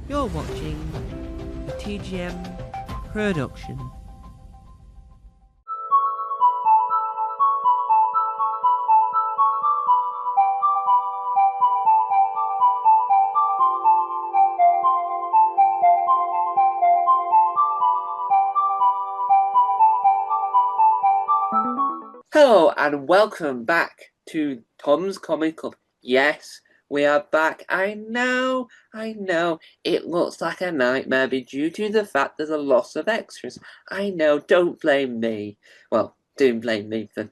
You're watching a TGM production. Hello and welcome back to Tom's Comic Club. Yes, we are back. I know, it looks like a nightmare due to the fact there's a loss of extras. I know, don't blame me. Well, do blame me for,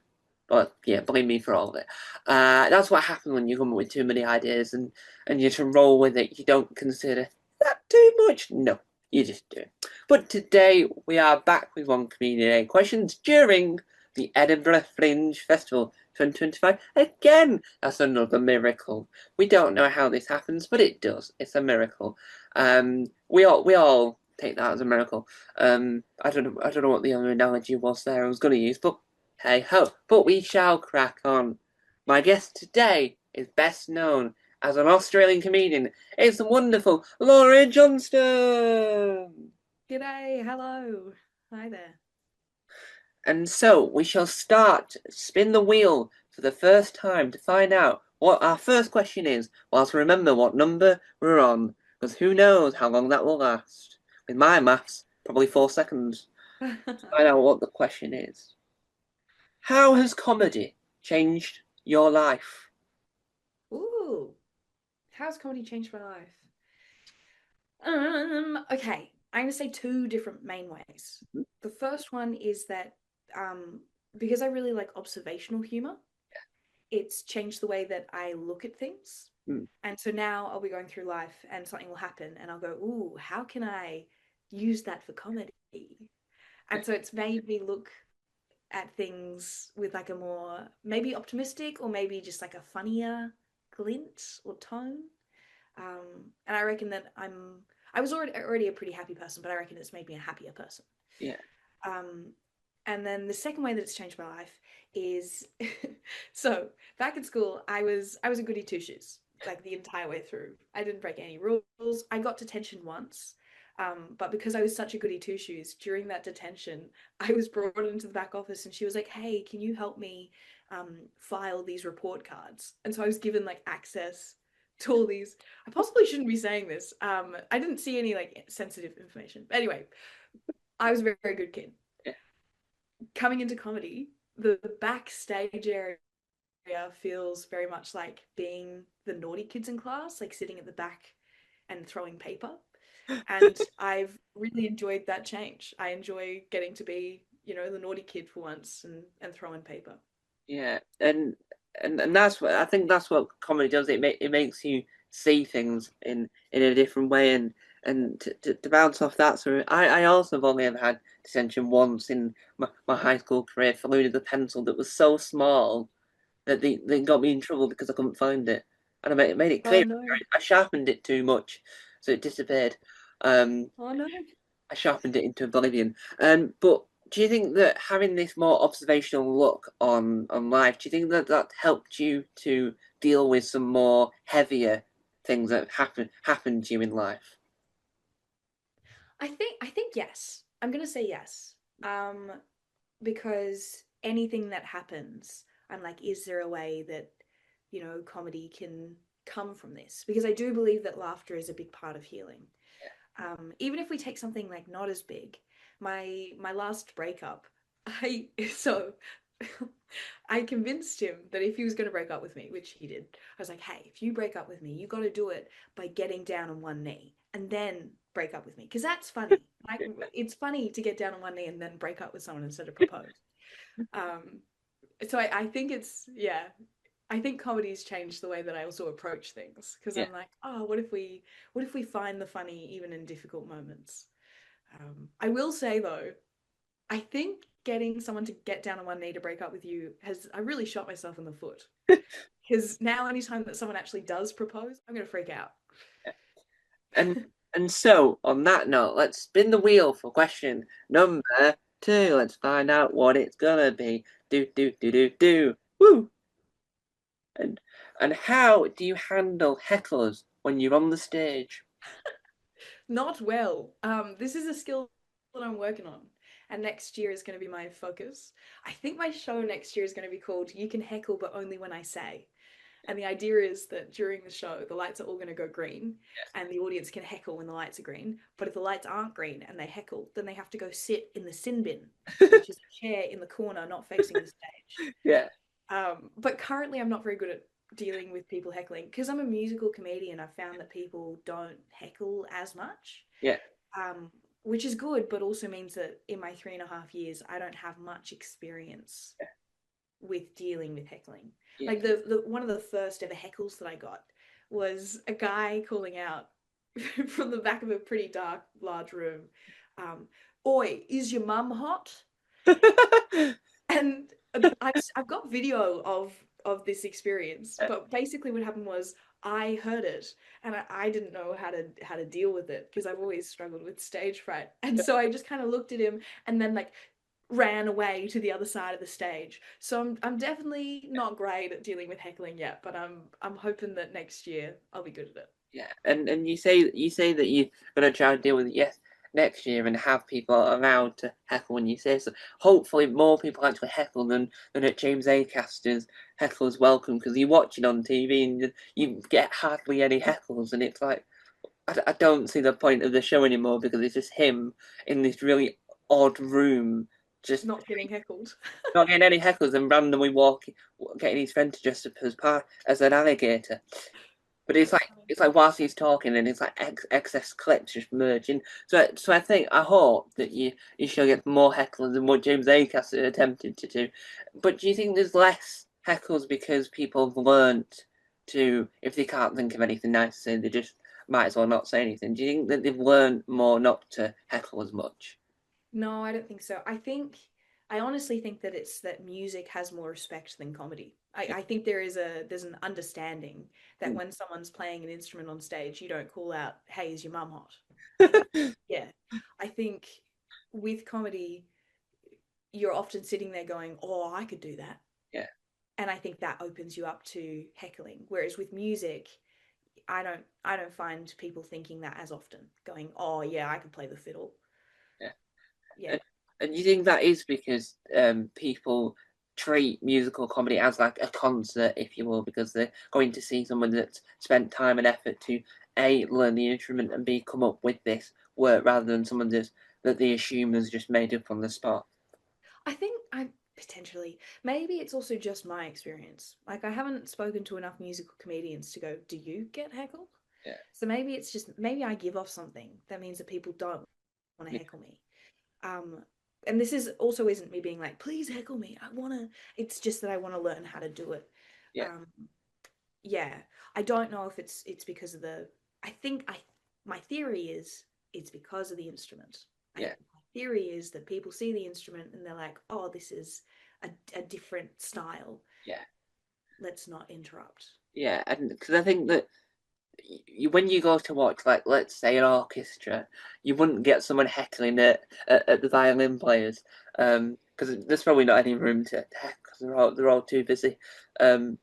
but yeah, blame me for all of it. That's what happens when you come up with too many ideas and you just roll with it. You don't consider that too much. No, you just do. But today we are back with one community questions during the Edinburgh Fringe Festival 2025. Again, that's another miracle. We don't know how this happens, but it does. It's a miracle. We all take that as a miracle. I don't know what the other analogy was there I was going to use, but hey ho. But we shall crack on. My guest today is best known as an Australian comedian. It's the wonderful Laura Johnston. G'day, hello. Hi there. And so we shall start spin the wheel for the first time to find out what our first question is, whilst we remember what number we're on, because who knows how long that will last. With my maths, probably 4 seconds. To find out what the question is. How has comedy changed your life? Ooh, how's comedy changed my life? Okay, I'm gonna say two different main ways. The first one is that um, because I really like observational humor, it's changed the way that I look at things. Hmm. And so now I'll be going through life and something will happen and I'll go, ooh, how can I use that for comedy? And so it's made me look at things with like a more maybe optimistic or maybe just like a funnier glint or tone. And I reckon that I was already a pretty happy person, but I reckon it's made me a happier person. Yeah. Um, and then the second way that it's changed my life is so back at school, I was a goody two shoes like the entire way through. I didn't break any rules. I got detention once, but because I was such a goody two shoes during that detention, I was brought into the back office and she was like, "Hey, can you help me file these report cards?" And so I was given like access to all these. I possibly shouldn't be saying this. I didn't see any like sensitive information. But anyway, I was a very, very good kid Yeah. coming into comedy, the backstage area feels very much like being the naughty kids in class, like sitting at the back and throwing paper. And I've really enjoyed that change. I enjoy getting to be, the naughty kid for once and throwing paper. Yeah, and that's what I think that's what comedy does. It makes you see things in a different way, and to bounce off that. So I also have only ever had detention once in my high school career for losing the pencil that was so small that they got me in trouble because I couldn't find it, and I made it Oh clear no. I sharpened it too much, so it disappeared. Um, Oh no. I sharpened it into oblivion. But do you think that having this more observational look on life, do you think that that helped you to deal with some more heavier things that happened to you in life? I think yes. I'm gonna say yes. Because anything that happens, I'm like, is there a way that, comedy can come from this? Because I do believe that laughter is a big part of healing. Even if we take something like not as big, my last breakup, I so I convinced him that if he was going to break up with me, which he did, I was like, hey, if you break up with me, you got to do it by getting down on one knee and then break up with me because that's funny. Like it's funny to get down on one knee and then break up with someone instead of propose. Um, so I think it's yeah. I think comedy's changed the way that I also approach things because Yeah, I'm like, oh, what if we find the funny even in difficult moments? I will say though, I think getting someone to get down on one knee to break up with you has I really shot myself in the foot because now anytime that someone actually does propose, I'm gonna freak out. and and so on that note, let's spin the wheel for question number two. Let's find out what it's gonna be. Do do do do do. Woo! And and how do you handle hecklers when you're on the stage? Not well. This is a skill that I'm working on, and next year is going to be my focus. I think my show next year is going to be called "You Can Heckle, but Only When I Say." And the idea is that during the show, the lights are all going to go green, and the audience can heckle when the lights are green. But if the lights aren't green and they heckle, then they have to go sit in the sin bin, which is a chair in the corner, not facing the stage. Yeah, But currently, I'm not very good at dealing with people heckling because I'm a musical comedian. I've found that people don't heckle as much, yeah, um, which is good, but also means that in my 3.5 years, I don't have much experience with dealing with heckling. yeah. Like the one of the first ever heckles that I got was a guy calling out from the back of a pretty dark, large room, um, "Oi, is your mum hot?" And I've got video of this experience, but basically what happened was I heard it and I didn't know how to deal with it because I've always struggled with stage fright. And so I just kind of looked at him and then like ran away to the other side of the stage. So I'm definitely not great at dealing with heckling yet, but I'm hoping that next year I'll be good at it. Yeah, and you say that you're gonna try and deal with it, yes, next year and have people around to heckle when you say so. Hopefully, more people actually heckle than at James Acaster's Heckler's Welcome because you watch it on TV and you get hardly any heckles, and it's like I don't see the point of the show anymore because it's just him in this really odd room, just Not getting heckled. not getting any heckles and randomly walking, getting his friend to dress up as an alligator. But That's funny. it's like whilst he's talking and it's like excess clips just merging. So I hope that you shall get more heckles than what James Acaster attempted to do. But do you think there's less heckles because people have learnt to, if they can't think of anything nice to say, they just might as well not say anything? Do you think that they've learned more not to heckle as much? No, I don't think so. I honestly think that it's that music has more respect than comedy. I think there's an understanding that Mm. when someone's playing an instrument on stage, you don't call out, "Hey, is your mum hot?" Yeah. I think with comedy, you're often sitting there going, "Oh, I could do that." Yeah, And I think that opens you up to heckling. Whereas with music, I don't find people thinking that as often, going, "Oh, yeah, I could play the fiddle." yeah. Yeah. And, and you think that is because people treat musical comedy as like a concert, if you will, because they're going to see someone that's spent time and effort to A, learn the instrument and B, come up with this work rather than someone that they assume is just made up on the spot. I think I potentially maybe it's also just my experience. Like I haven't spoken to enough musical comedians to go, "Do you get heckled?" Yeah. So maybe it's just maybe I give off something that means that people don't want to Yeah. heckle me. Um and this is also isn't me being like, "Please heckle me. I want to." It's just that I want to learn how to do it. Yeah. Um yeah, I don't know if it's because of the I think I my theory is it's because of the instrument. Yeah. My theory is that people see the instrument and they're like, "Oh, this is a different style. Yeah. Let's not interrupt." Yeah. And because I think that when you go to watch, like, let's say an orchestra, you wouldn't get someone heckling at the violin players, because there's probably not any room to heckle because they're all too busy, um,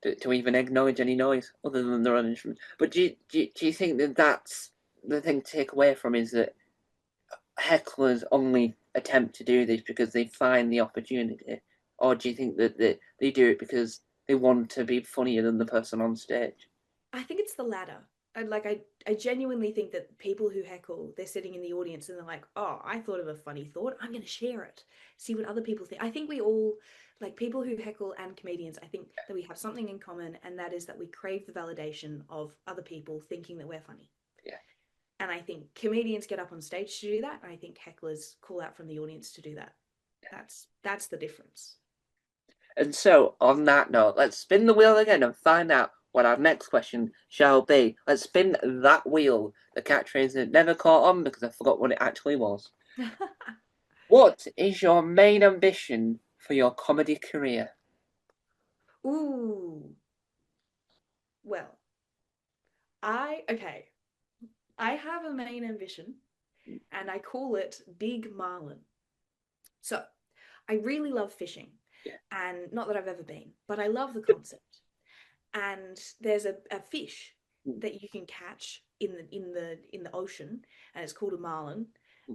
to even acknowledge any noise other than their own instrument. But do you think that that's the thing to take away from is that hecklers only attempt to do this because they find the opportunity, or do you think that they do it because they want to be funnier than the person on stage? I think it's the latter. I genuinely think that people who heckle, they're sitting in the audience and they're like, "Oh, I thought of a funny thought. I'm going to share it. See what other people think." I think we all like people who heckle and comedians. I think that we have something in common, and that is that we crave the validation of other people thinking that we're funny. Yeah. And I think comedians get up on stage to do that, and I think hecklers call out from the audience to do that. That's the difference. And so, on that note, let's spin the wheel again and find out what our next question shall be. Let's spin that wheel, the catchphrase that never caught on because I forgot what it actually was. What is your main ambition for your comedy career? Ooh, well, okay. I have a main ambition, and I call it Big Marlin. So I really love fishing, Yeah. and not that I've ever been, but I love the concept. And there's a fish Mm. that you can catch in the ocean, and it's called a marlin,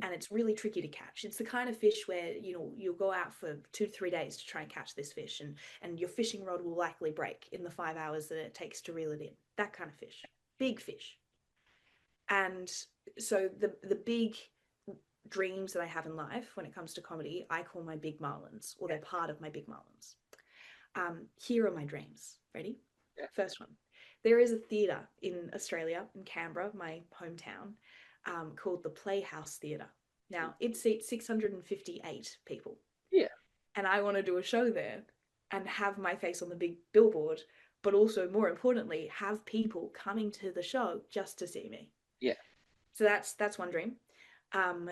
and it's really tricky to catch. It's the kind of fish where you'll go out for 2 to 3 days to try and catch this fish, and your fishing rod will likely break in the 5 hours that it takes to reel it in. That kind of fish, big fish. And so the big dreams that I have in life when it comes to comedy, I call my big marlins, or they're part of my big marlins. Here are my dreams. Ready? Yeah. First one. There is a theatre in Australia, in Canberra, my hometown, called the Playhouse Theatre. Now, it seats 658 people. Yeah. And I want to do a show there and have my face on the big billboard, but also, more importantly, have people coming to the show just to see me. Yeah. So that's one dream. And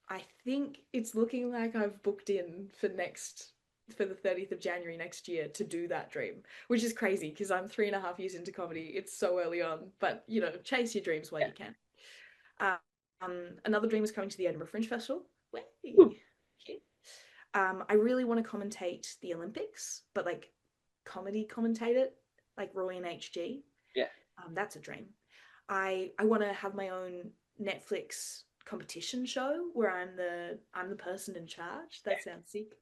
I think it's looking like I've booked in for the 30th of January next year to do that dream, which is crazy because I'm 3.5 years into comedy. It's so early on, but chase your dreams while Yeah. you can. Another dream is coming to the Edinburgh Fringe Festival. Ooh. I really want to commentate the Olympics, but like comedy commentate it, like Roy and HG. Yeah. That's a dream. I want to have my own Netflix competition show where I'm the person in charge. That sounds sick.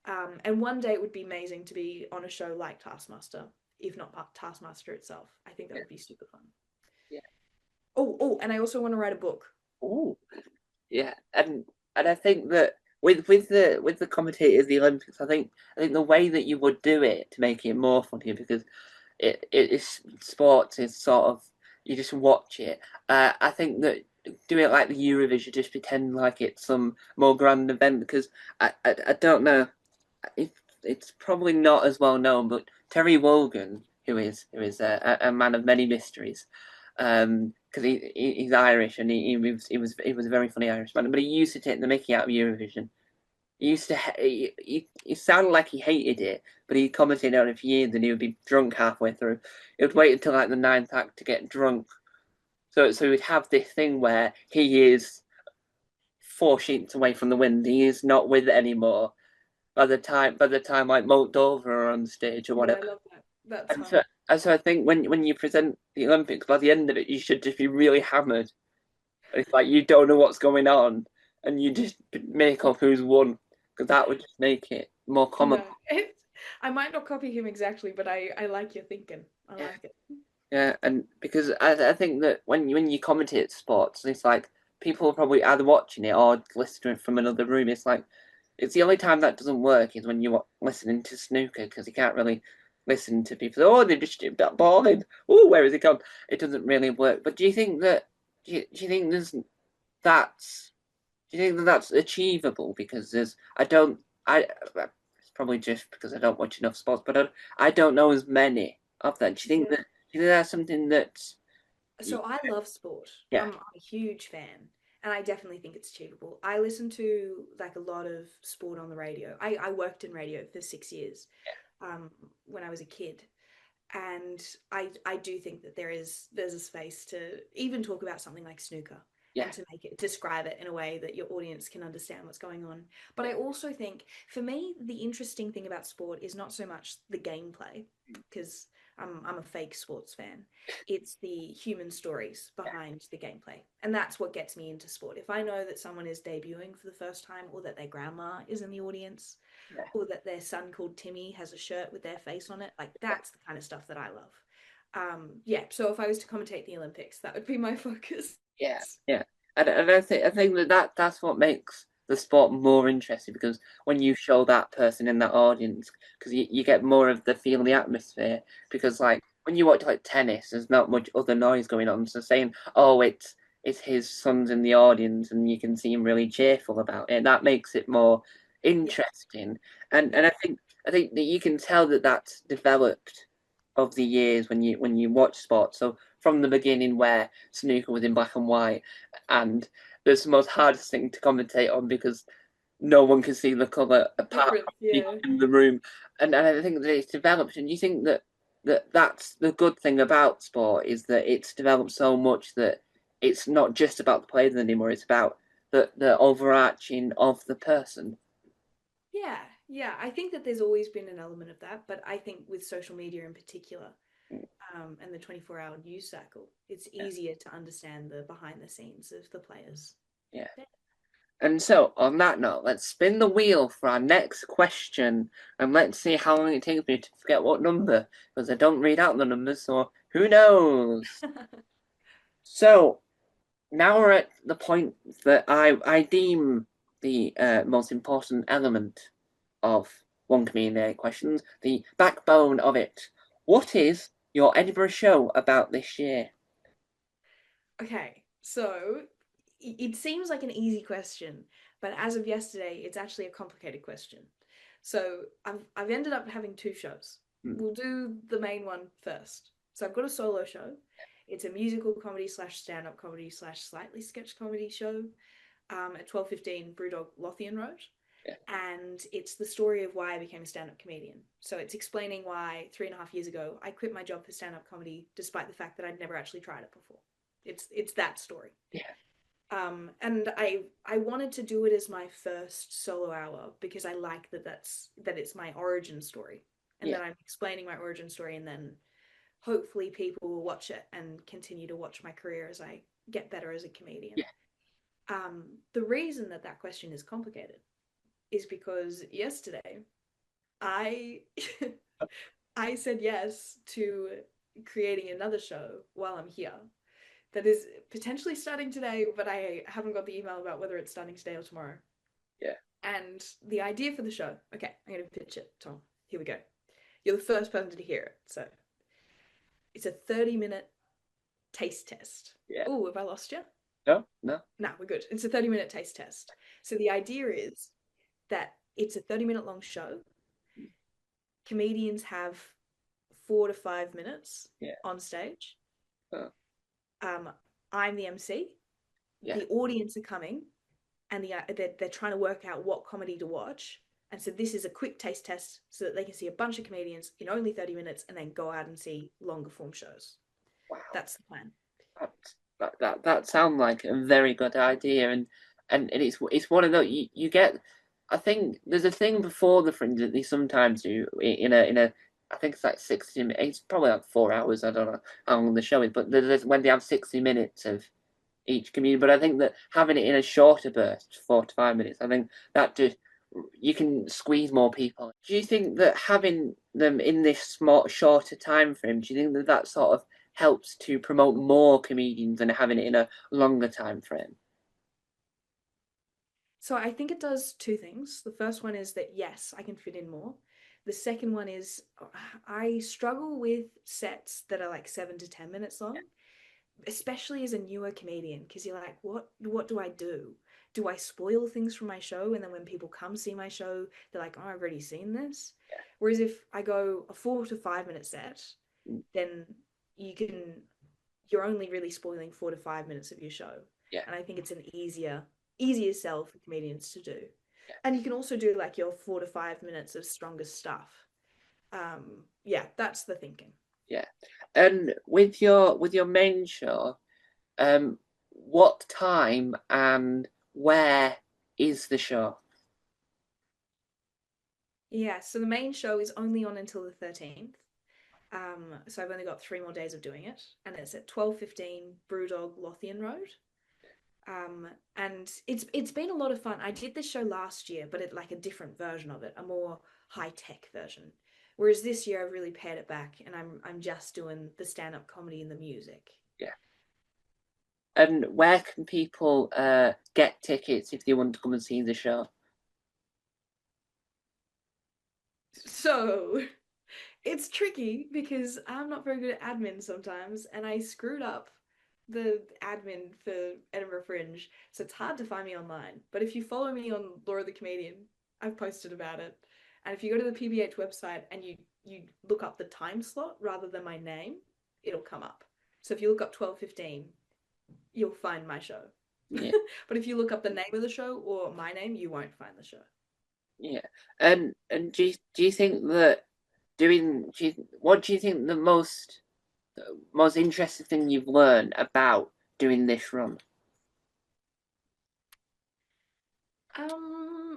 And one day it would be amazing to be on a show like Taskmaster, if not Taskmaster itself. I think that Yeah. would be super fun. Yeah. Oh, and I also want to write a book. Oh, yeah, and I think that with the commentators of the Olympics, I think the way that you would do it to make it more funny, because it is sports is sort of, you just watch it. I think that do it like the Eurovision, just pretend like it's some more grand event, because I don't know if it's probably not as well known, but Terry Wogan, who is a man of many mysteries, because he's Irish, and he was a very funny Irishman, but he used to take the Mickey out of Eurovision. He used to he sounded like he hated it, but he commented on it for years, and he would be drunk halfway through. He would wait until like the ninth act to get drunk. So we'd have this thing where he is 4 sheets away from the wind. He is not with it anymore. By the time like Moldova are on stage or Yeah, whatever. I love that. That's And so fun. and so I think when you present the Olympics, by the end of it, you should just be really hammered. It's like you don't know what's going on, and you just make up who's won, because that would just make it more No, comical. I might not copy him exactly, but I like your thinking. I Yeah, like it. yeah, and because I think that when you commentate sports, it's like people are probably either watching it or listening to it from another room. It's like it's the only time that doesn't work is when you're listening to snooker, because you can't really listen to people. Oh, they just chipped that ball in. Oh, where has it gone? It doesn't really work. But do you think that's that's achievable? Because I don't I it's probably just because I don't watch enough sports, but I don't know as many of them. Yeah. Do you think that's something that So I love sport. yeah, I'm a huge fan, and I definitely think it's achievable. I listen to like a lot of sport on the radio. I worked in radio for 6 years, when I was a kid, and I do think that there's a space to even talk about something like snooker yeah, and to make it describe it in a way that your audience can understand what's going on. But I also think for me the interesting thing about sport is not so much the gameplay, because I'm a fake sports fan. It's the human stories behind the gameplay. And that's what gets me into sport. If I know that someone is debuting for the first time, or that their grandma is in the audience, yeah, or that their son called Timmy has a shirt with their face on it. Like that's the kind of stuff that I love. Yeah. So if I was to commentate the Olympics, that would be my focus. yeah, yeah. And I think that's what makes the sport more interesting, because when you show that person in that audience, because you get more of the feel of the atmosphere. Because like when you watch like tennis, there's not much other noise going on. So saying, oh, it's his son's in the audience, and you can see him really cheerful about it, that makes it more Yeah. interesting. And Yeah. I think that you can tell that that's developed of the years when you watch sports. So from the beginning, where snooker was in black and white, and it's the most hardest thing to commentate on, because no one can see the colour apart Different. from people Yeah. in the room. And I think that it's developed, and you think that's the good thing about sport, is that it's developed so much that it's not just about the players anymore. It's about the overarching of the person. Yeah. Yeah. I think that there's always been an element of that, but I think with social media in particular, and the 24-hour news cycle. It's easier to understand the behind the scenes of the players. Yeah. And so, on that note, let's spin the wheel for our next question, and let's see how long it takes me to forget what number, because I don't read out the numbers, so who knows? So, now we're at the point that I deem the most important element of One Comedian 8 Questions, the backbone of it. What is your Edinburgh show about this year? Okay, so it seems like an easy question, but as of yesterday, it's actually a complicated question. So I've ended up having two shows. Hmm. We'll do the main one first. So I've got a solo show. It's a musical comedy slash stand-up comedy slash slightly sketch comedy show at 12:15 Brewdog Lothian Road. Yeah. And it's the story of why I became a stand-up comedian. So it's explaining why 3.5 years ago I quit my job for stand-up comedy despite the fact that I'd never actually tried it before. It's that story. Yeah. And I wanted to do it as my first solo hour because I like that it's my origin story, and Yeah. that I'm explaining my origin story, and then hopefully people will watch it and continue to watch my career as I get better as a comedian. Yeah. The reason that that question is complicated is because yesterday I I said yes to creating another show while I'm here that is potentially starting today, but I haven't got the email about whether it's starting today or tomorrow. Yeah. And the idea for the show, okay, I'm going to pitch it, Tom. Here we go. You're the first person to hear it. So it's a 30-minute taste test. Yeah. Oh, have I lost you? No, no. No, we're good. It's a 30-minute taste test. So the idea is that it's a 30-minute long show. Comedians have 4 to 5 minutes Yeah. on stage. Oh. I'm the MC. Yeah. The audience are coming, and they're trying to work out what comedy to watch. And so this is a quick taste test so that they can see a bunch of comedians in only 30 minutes and then go out and see longer form shows. Wow. That's the plan. That sounds like a very good idea, and it's one of those you get. I think there's a thing before the Fringe that they sometimes do in a. I think it's like 60 minutes. It's probably like 4 hours. I don't know how long the show is, but there's when they have 60 minutes of each comedian. But I think that having it in a shorter burst, 4 to 5 minutes, I think that just you can squeeze more people. Do you think that having them in this small shorter time frame, do you think that that sort of helps to promote more comedians than having it in a longer time frame? So I think it does two things. The first one is that, yes, I can fit in more. The second one is I struggle with sets that are like 7 to 10 minutes long, especially as a newer comedian, because you're like, what do I do? Do I spoil things from my show? And then when people come see my show, they're like, oh, I've already seen this. Yeah. Whereas if I go a 4 to 5 minute set, Mm. then you're only really spoiling 4 to 5 minutes of your show. Yeah. And I think it's an easier sell for comedians to do. Yeah. And you can also do like your 4 to 5 minutes of strongest stuff. Yeah, that's the thinking. Yeah. And with your main show, what time and where is the show? Yeah, so the main show is only on until the 13th. So I've only got 3 more days of doing it, and it's at 12:15 Brewdog Lothian Road. And it's been a lot of fun. I did this show last year, but it like a different version of it, a more high-tech version. Whereas this year I've really pared it back, and I'm just doing the stand-up comedy and the music. Yeah. And where can people get tickets if they want to come and see the show? So it's tricky because I'm not very good at admin sometimes, and I screwed up the admin for Edinburgh Fringe, so it's hard to find me online. But if you follow me on Laura the Comedian, I've posted about it. And if you go to the PBH website and you look up the time slot rather than my name, it'll come up. So if you look up 12:15, you'll find my show. Yeah. But if you look up the name of the show or my name, you won't find the show. Yeah. And do you think that what do you think the most interesting thing you've learned about doing this run?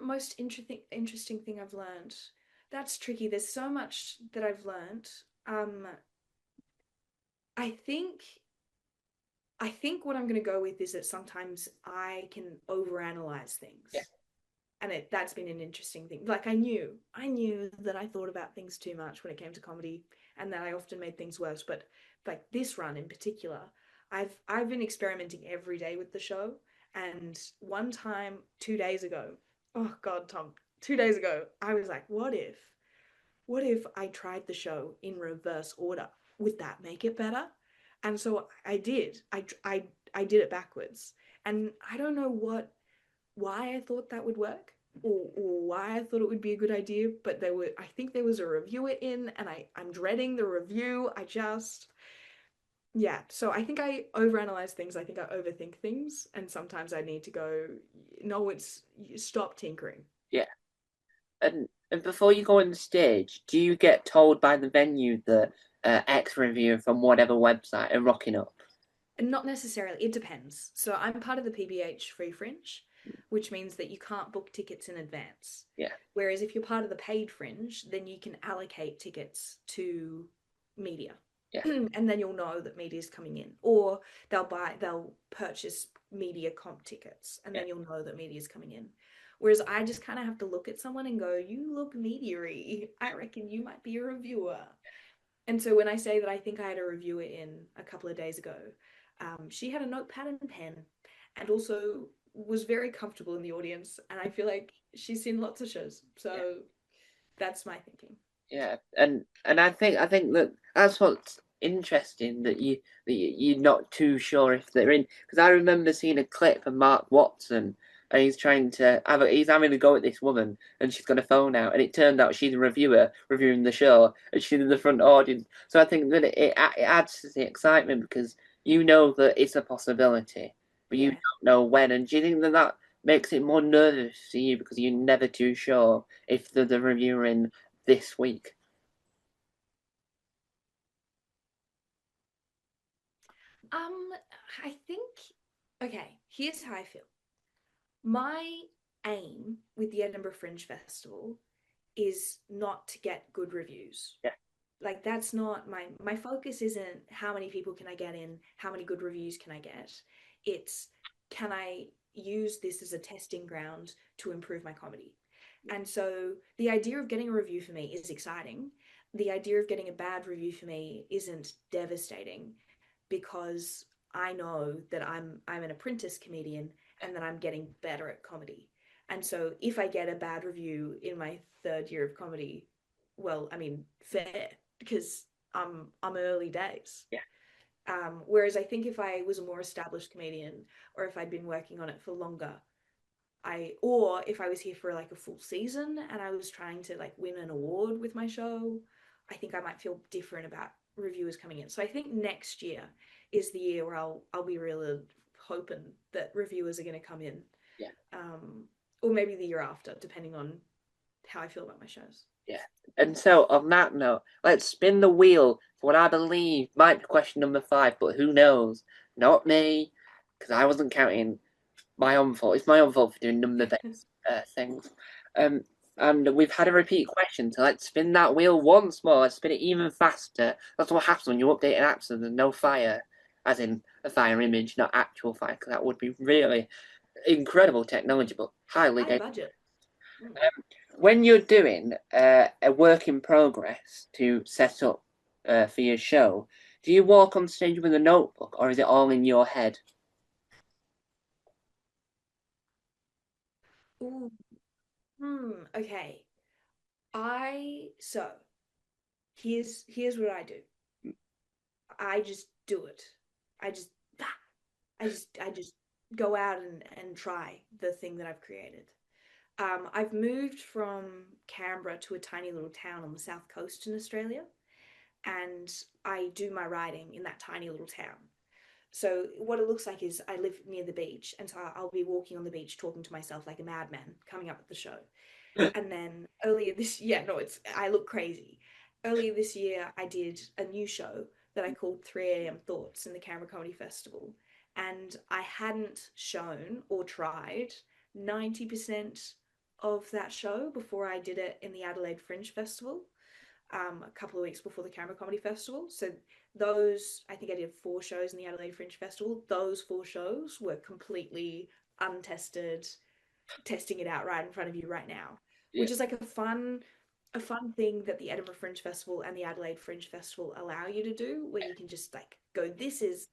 Most interesting thing I've learned. That's tricky. There's so much that I've learned. I think I think what I'm going to go with is that sometimes I can overanalyze Yeah, things. And that's been an interesting thing. Like I knew that I thought about things too much when it came to comedy and that I often made things worse, but like this run in particular, I've been experimenting every day with the show. And one time 2 days ago, oh God, Tom, 2 days ago, I was like, what if I tried the show in reverse order? Would that make it better? And so I did. I did it backwards. And I don't know why I thought that would work or why I thought it would be a good idea, but I think there was a reviewer in and I'm dreading the review. Yeah, so I think I overanalyze things. I think I overthink things, and sometimes I need to go, no, it's stop tinkering. yeah. And before you go on the stage, do you get told by the venue that X reviewer from whatever website are rocking up? And not necessarily, it depends. So I'm part of the PBH Free Fringe, which means that you can't book tickets in advance. Yeah, Whereas if you're part of the paid fringe, then you can allocate tickets to media. yeah, And then you'll know that media is coming in. Or they'll purchase media comp tickets and yeah, then you'll know that media is coming in. Whereas I just kind of have to look at someone and go, you look media-y. I reckon you might be a reviewer. And so when I say that I think I had a reviewer in a couple of days ago, she had a notepad and pen and also was very comfortable in the audience. And I feel like she's seen lots of shows. yeah. So that's my thinking. Yeah, and I think that that's what's interesting that you're not too sure if they're in because I remember seeing a clip of Mark Watson and he's having a go at this woman and she's got a phone out and it turned out she's a reviewer reviewing the show and she's in the front audience. So I think that it adds to the excitement because you know that it's a possibility, but you Yeah. don't know when. And do you think that that makes it more nervous to you because you're never too sure if the reviewer in this week? Um, I think, okay, here's how I feel. My aim with the Edinburgh Fringe Festival is not to get good reviews. Yeah, Like that's not my focus isn't how many people can I get in, how many good reviews can I get. It's can I use this as a testing ground to improve my comedy. And so the idea of getting a review for me is exciting. The idea of getting a bad review for me isn't devastating because I know that I'm an apprentice comedian and that I'm getting better at comedy. And so if I get a bad review in my third year of comedy, well, I mean, fair because I'm early days. yeah, Whereas I think if I was a more established comedian or if I'd been working on it for longer, or if I was here for like a full season and I was trying to like win an award with my show, I think I might feel different about reviewers coming in. So I think next year is the year where I'll be really hoping that reviewers are going to come in, yeah, um, or maybe the year after, depending on how I feel about my shows. yeah. And so, on that note, let's spin the wheel for what I believe might be question number five, but who knows? Not me, because I wasn't counting. My own fault. It's my own fault for doing number-based things. Um, and we've had a repeat question, so let's spin that wheel once more. Let's spin it even faster. That's what happens when you update an app so there's no fire, as in a fire image, not actual fire, because that would be really incredible technology, but highly High dangerous. budget. Mm. When you're doing a work in progress to set up for your show, do you walk on stage with a notebook or is it all in your head? Ooh. Okay. I so here's what I do. I just do it. I just I just go out and try the thing that I've created. I've moved from Canberra to a tiny little town on the south coast in Australia, and I do my writing in that tiny little town. So what it looks like is I live near the beach, and so I'll be walking on the beach talking to myself like a madman, coming up with the show. And then earlier this yeah, no, it's I look crazy. Earlier this year, I did a new show that I called 3 a.m. Thoughts in the Canberra Comedy Festival. And I hadn't shown or tried 90% of that show before I did it in the Adelaide Fringe Festival. a couple of weeks before the Canberra Comedy Festival. So those, I think I did 4 shows in the Adelaide Fringe Festival. Those 4 shows were completely untested, testing it out right in front of you right now, Yeah. which is like a fun thing that the Edinburgh Fringe Festival and the Adelaide Fringe Festival allow you to do, where you can just like go, this is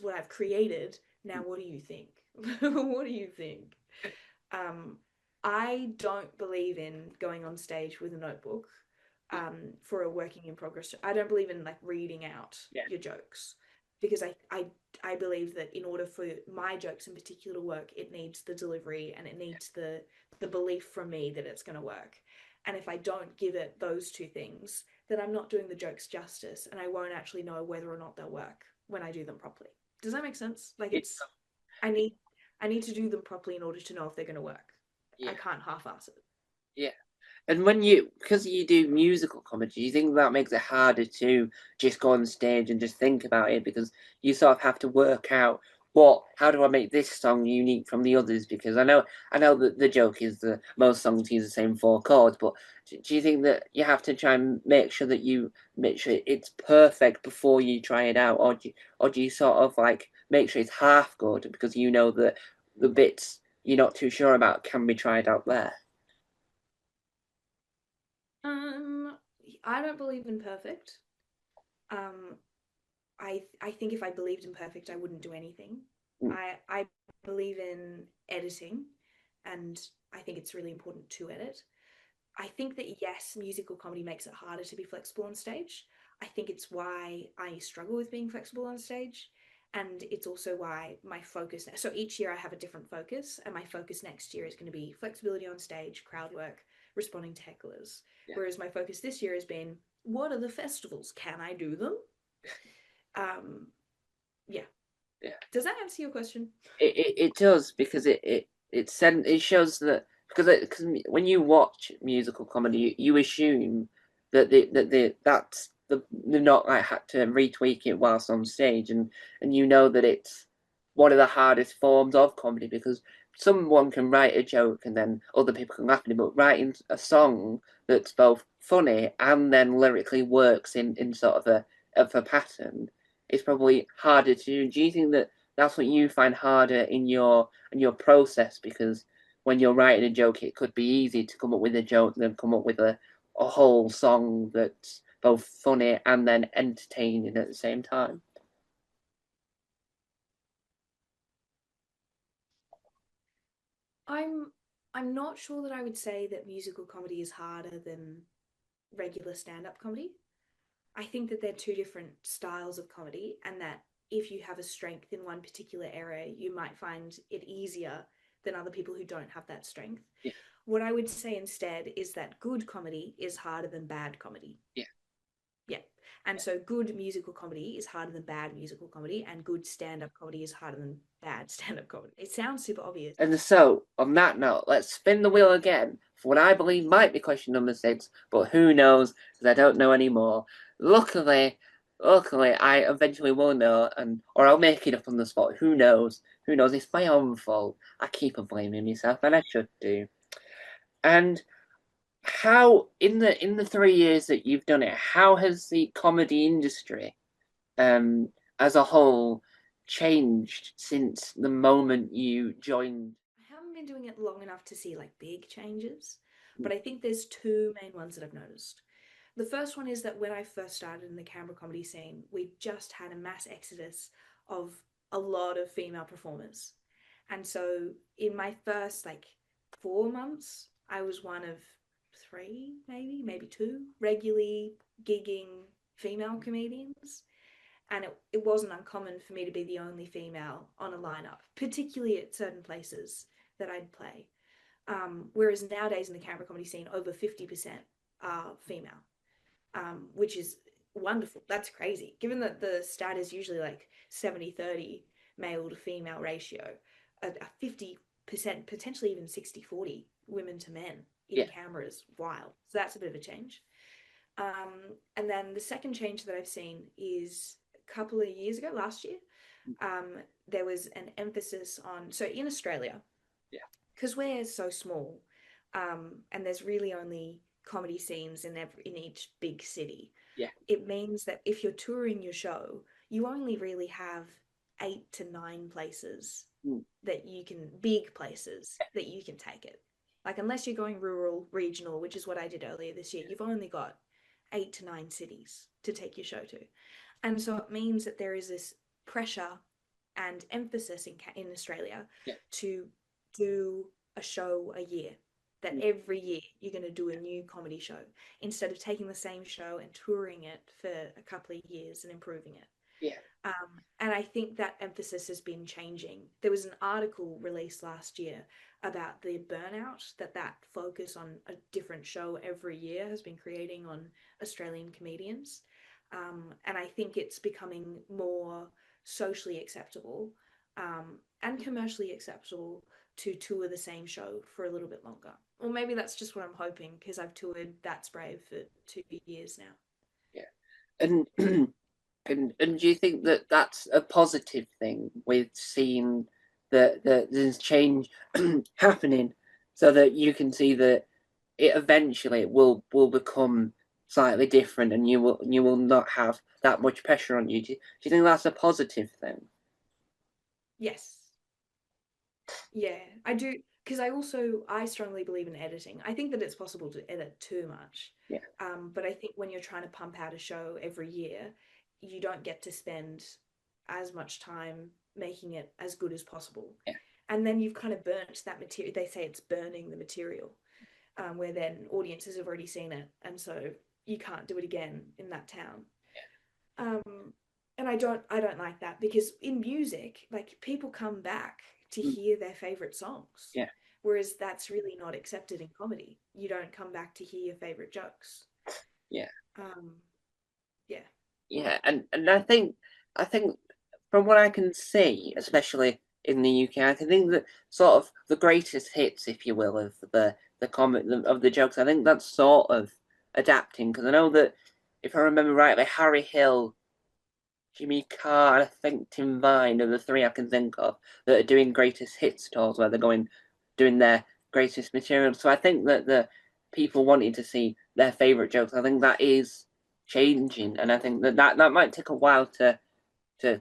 what I've created. Now, what do you think? What do you think? Um, I don't believe in going on stage with a notebook for a working in progress. I don't believe in like reading out Yeah. your jokes because I believe that in order for my jokes in particular to work, it needs the delivery and it needs the belief from me that it's going to work. And if I don't give it those two things, then I'm not doing the jokes justice and I won't actually know whether or not they'll work when I do them properly. Does that make sense? Like It, it's I need I need to do them properly in order to know if they're going to work. I yeah. can't half-ass it. Yeah. And when you, because you do musical comedy, do you think that makes it harder to just go on stage and just think about it because you sort of have to work out how do I make this song unique from the others? Because I know that the joke is that most songs use the same 4 chords, but do you think that you have to try and make sure that you make sure it's perfect before you try it out, or do you sort of like make sure it's half good because you know that the bits you're not too sure about can be tried out there? Um, I don't believe in perfect. Um, I think if I believed in perfect, I wouldn't do anything. Mm. I believe in editing, and I think it's really important to edit. I think that yes, musical comedy makes it harder to be flexible on stage. I think it's why I struggle with being flexible on stage. And it's also why my focus, so each year I have a different focus, and my focus next year is going to be flexibility on stage, crowd work, responding to hecklers. Yeah. Whereas my focus this year has been, what are the festivals? Can I do them? Um, yeah. Yeah. Does that answer your question? It does because it shows that because when you watch musical comedy, you assume that they've not like had to retweak it whilst on stage, and you know that it's one of the hardest forms of comedy because someone can write a joke and then other people can laugh at it, but writing a song that's both funny and then lyrically works in sort of a pattern is probably harder to do. Do you think that that's what you find harder in your process because when you're writing a joke, it could be easy to come up with a joke and then come up with a whole song that's both funny and then entertaining at the same time. I'm I'm not sure that I would say that musical comedy is harder than regular stand-up comedy. I think that they're two different styles of comedy, and that if you have a strength in one particular area, you might find it easier than other people who don't have that strength. Yeah, What I would say instead is that good comedy is harder than bad comedy. yeah, Yeah. And so good musical comedy is harder than bad musical comedy, and good stand-up comedy is harder than bad stand-up comedy. It sounds super obvious. and so, on that note, let's spin the wheel again for what I believe might be question number 6, but who knows, because I don't know anymore. Luckily, luckily, I eventually will know, or I'll make it up on the spot. Who knows? Who knows? It's my own fault. I keep on blaming myself, and I should do. And how, in the 3 years that you've done it, how has the comedy industry, um, as a whole, changed since the moment you joined? I haven't been doing it long enough to see like big changes, but I think there's two main ones that I've noticed. The first one is that when I first started in the Canberra comedy scene, we just had a mass exodus of a lot of female performers. And so in my first like 4 months, I was one of three, maybe two regularly gigging female comedians. And it wasn't uncommon for me to be the only female on a lineup, particularly at certain places that I'd play. Whereas nowadays in the Canberra comedy scene, over 50% are female, which is wonderful. That's crazy. Given that the stat is usually like 70-30 male to female ratio, a 50%, potentially even 60-40 women to men in Yeah, Canberra is wild. So that's a bit of a change. And then the second change that I've seen is a couple of years ago, last year, there was an emphasis on, so in Australia, yeah, because we're so small, and there's really only comedy scenes in each big city. Yeah. It means that if you're touring your show, you only really have 8 to 9 places Mm. that you can, big places that you can take it. Like, unless you're going rural, regional, which is what I did earlier this year, you've only got 8 to 9 cities to take your show to. And so it means that there is this pressure and emphasis in Australia Yeah. to do a show a year. That Mm. every year you're going to do a new comedy show instead of taking the same show and touring it for a couple of years and improving it. Yeah. And I think that emphasis has been changing. There was an article released last year about the burnout that focus on a different show every year has been creating on Australian comedians. And I think it's becoming more socially acceptable and commercially acceptable to tour the same show for a little bit longer. Or maybe that's just what I'm hoping because I've toured That's Brave for 2 years now. Yeah. And and do you think that that's a positive thing with seeing that there's change happening, so that you can see that it eventually will become slightly different, and you will not have that much pressure on you? Do you think that's a positive thing? Yes. Yeah, I do because I strongly believe in editing. I think that it's possible to edit too much. Yeah. But I think when you're trying to pump out a show every year, you don't get to spend as much time making it as good as possible. Yeah. And then you've kind of burnt that material. They say it's burning the material, where then audiences have already seen it, and so you can't do it again in that town. Um, and I don't like that because in music, like people come back to Mm. hear their favorite songs, Yeah. whereas that's really not accepted in comedy. You don't come back to hear your favorite jokes. Yeah. Um, yeah, Yeah. And I think from what I can see, especially in the UK, I can think that sort of the greatest hits, if you will, of the comic of the jokes. I think that's sort of adapting, because I know that if I remember rightly, Harry Hill, Jimmy Carr, and I think Tim Vine are the three I can think of that are doing greatest hits tours where they're going doing their greatest material. So I think that the people wanting to see their favourite jokes, I think that is changing, and I think that might take a while to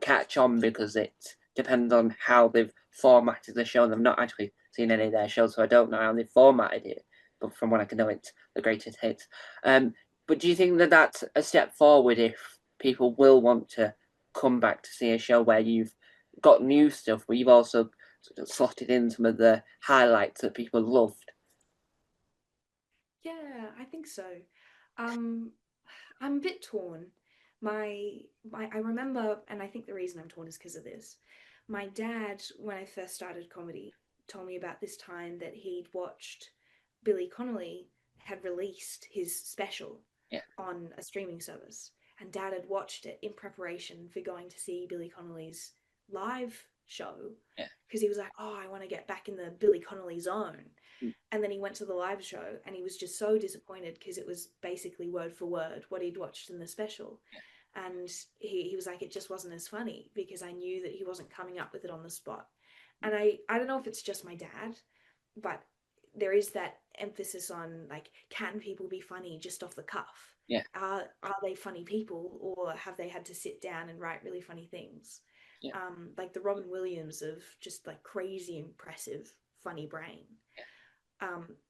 catch on, because it depends on how they've formatted the show. And I've not actually seen any of their shows, so I don't know how they've formatted it. But from what I can know, it's the greatest hits. But do you think that that's a step forward if people will want to come back to see a show where you've got new stuff, but you've also sort of slotted in some of the highlights that people loved? yeah, I think so. Um, I'm a bit torn. I remember, and I think the reason I'm torn is because of this. My dad, when I first started comedy, told me about this time that he'd watched Billy Connolly had released his special Yeah, on a streaming service, and Dad had watched it in preparation for going to see Billy Connolly's live show yeah, because he was like, "Oh, I want to get back in the Billy Connolly zone." mm, And then he went to the live show and he was just so disappointed because it was basically word for word what he'd watched in the special. And he was like, it just wasn't as funny because I knew that he wasn't coming up with it on the spot. And I don't know if it's just my dad, but there is that emphasis on like, can people be funny just off the cuff? yeah, Are they funny people or have they had to sit down and write really funny things? yeah, Like the Robin Williams of just like crazy impressive funny brain.